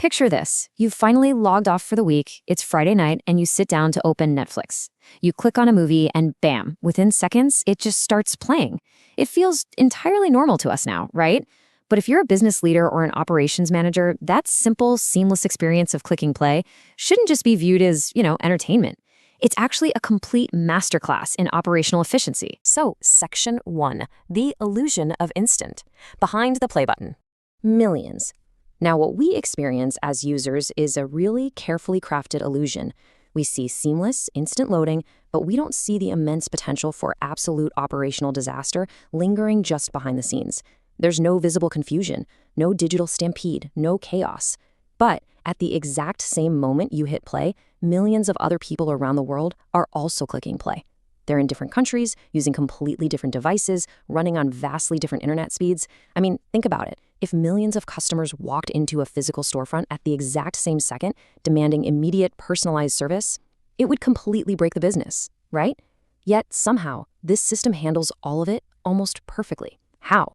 Picture this. You've finally logged off for the week, it's Friday night, and you sit down to open Netflix. You click on a movie, and bam, within seconds, it just starts playing. It feels entirely normal to us now, right? But if you're a business leader or an operations manager, that simple, seamless experience of clicking play shouldn't just be viewed as, entertainment. It's actually a complete masterclass in operational efficiency. So, Section 1, the illusion of instant. Behind the play button. Millions. Now, what we experience as users is a really carefully crafted illusion. We see seamless, instant loading, but we don't see the immense potential for absolute operational disaster lingering just behind the scenes. There's no visible confusion, no digital stampede, no chaos. But at the exact same moment you hit play, millions of other people around the world are also clicking play. They're in different countries, using completely different devices, running on vastly different internet speeds. I mean, think about it. If millions of customers walked into a physical storefront at the exact same second, demanding immediate, personalized service, it would completely break the business, right? Yet, somehow, this system handles all of it almost perfectly. How?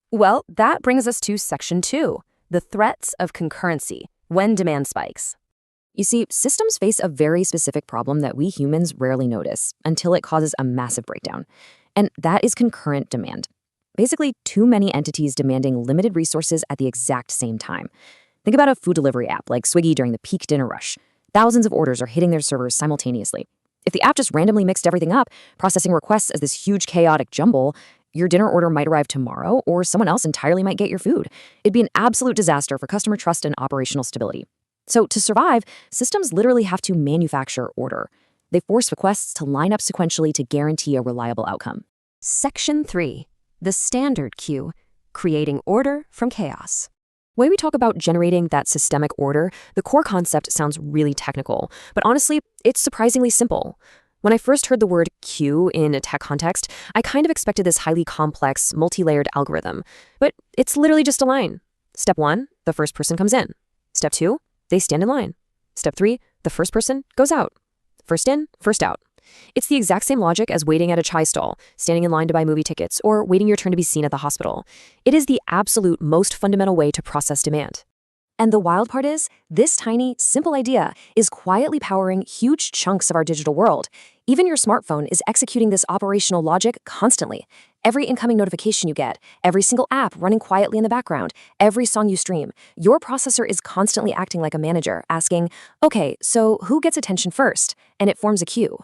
Well, that brings us to Section 2, the threats of concurrency, when demand spikes. You see, systems face a very specific problem that we humans rarely notice until it causes a massive breakdown, and that is concurrent demand. Basically, too many entities demanding limited resources at the exact same time. Think about a food delivery app like Swiggy during the peak dinner rush. Thousands of orders are hitting their servers simultaneously. If the app just randomly mixed everything up, processing requests as this huge chaotic jumble, your dinner order might arrive tomorrow, or someone else entirely might get your food. It'd be an absolute disaster for customer trust and operational stability. So to survive, systems literally have to manufacture order. They force requests to line up sequentially to guarantee a reliable outcome. Section 3, the standard queue, creating order from chaos. When we talk about generating that systemic order, the core concept sounds really technical, but honestly, it's surprisingly simple. When I first heard the word queue in a tech context, I kind of expected this highly complex, multi-layered algorithm. But it's literally just a line. Step 1, the first person comes in. Step 2, they stand in line. Step 3, the first person goes out. First in, first out. It's the exact same logic as waiting at a chai stall, standing in line to buy movie tickets, or waiting your turn to be seen at the hospital. It is the absolute most fundamental way to process demand. And the wild part is, this tiny, simple idea is quietly powering huge chunks of our digital world. Even your smartphone is executing this operational logic constantly. Every incoming notification you get, every single app running quietly in the background, every song you stream, your processor is constantly acting like a manager, asking, okay, so who gets attention first? And it forms a queue.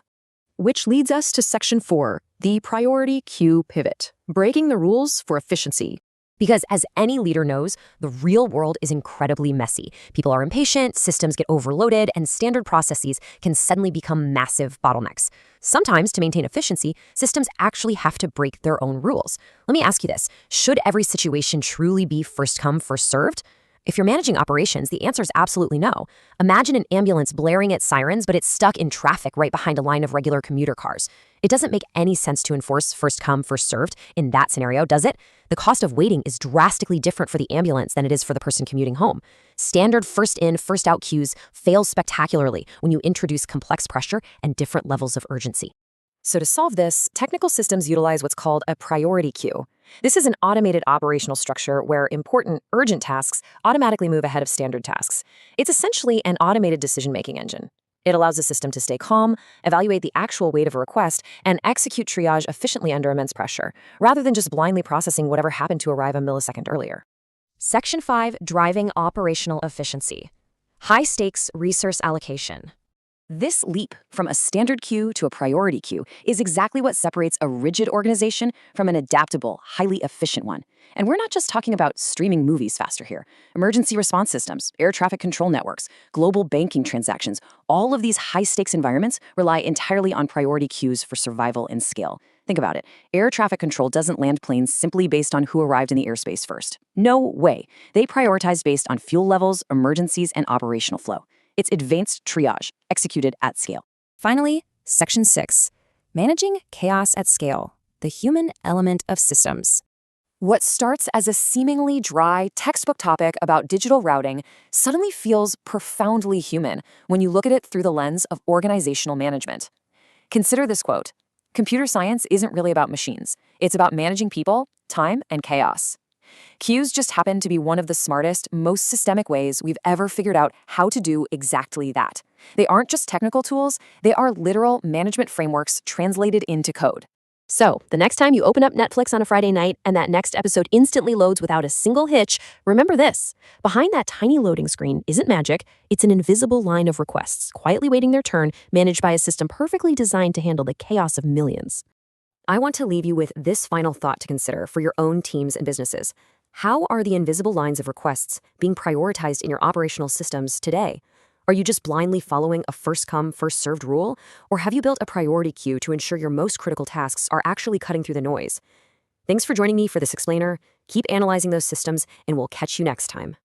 Which leads us to Section 4, the priority queue pivot, breaking the rules for efficiency. Because as any leader knows, the real world is incredibly messy. People are impatient, systems get overloaded, and standard processes can suddenly become massive bottlenecks. Sometimes, to maintain efficiency, systems actually have to break their own rules. Let me ask you this. Should every situation truly be first come, first served? If you're managing operations, the answer is absolutely no. Imagine an ambulance blaring its sirens, but it's stuck in traffic right behind a line of regular commuter cars. It doesn't make any sense to enforce first come, first served in that scenario, does it? The cost of waiting is drastically different for the ambulance than it is for the person commuting home. Standard first in, first out queues fail spectacularly when you introduce complex pressure and different levels of urgency. So to solve this, technical systems utilize what's called a priority queue. This is an automated operational structure where important, urgent tasks automatically move ahead of standard tasks. It's essentially an automated decision-making engine. It allows the system to stay calm, evaluate the actual weight of a request, and execute triage efficiently under immense pressure, rather than just blindly processing whatever happened to arrive a millisecond earlier. Section 5, driving operational efficiency. High-stakes resource allocation. This leap from a standard queue to a priority queue is exactly what separates a rigid organization from an adaptable, highly efficient one. And we're not just talking about streaming movies faster here. Emergency response systems, air traffic control networks, global banking transactions, all of these high-stakes environments rely entirely on priority queues for survival and scale. Think about it. Air traffic control doesn't land planes simply based on who arrived in the airspace first. No way. They prioritize based on fuel levels, emergencies, and operational flow. It's advanced triage, executed at scale. Finally, Section 6, managing chaos at scale, the human element of systems. What starts as a seemingly dry textbook topic about digital routing suddenly feels profoundly human when you look at it through the lens of organizational management. Consider this quote: "Computer science isn't really about machines. It's about managing people, time, and chaos." Queues just happen to be one of the smartest, most systemic ways we've ever figured out how to do exactly that. They aren't just technical tools, they are literal management frameworks translated into code. So, the next time you open up Netflix on a Friday night and that next episode instantly loads without a single hitch, remember this. Behind that tiny loading screen isn't magic, it's an invisible line of requests, quietly waiting their turn, managed by a system perfectly designed to handle the chaos of millions. I want to leave you with this final thought to consider for your own teams and businesses. How are the invisible lines of requests being prioritized in your operational systems today? Are you just blindly following a first-come, first-served rule? Or have you built a priority queue to ensure your most critical tasks are actually cutting through the noise? Thanks for joining me for this explainer. Keep analyzing those systems, and we'll catch you next time.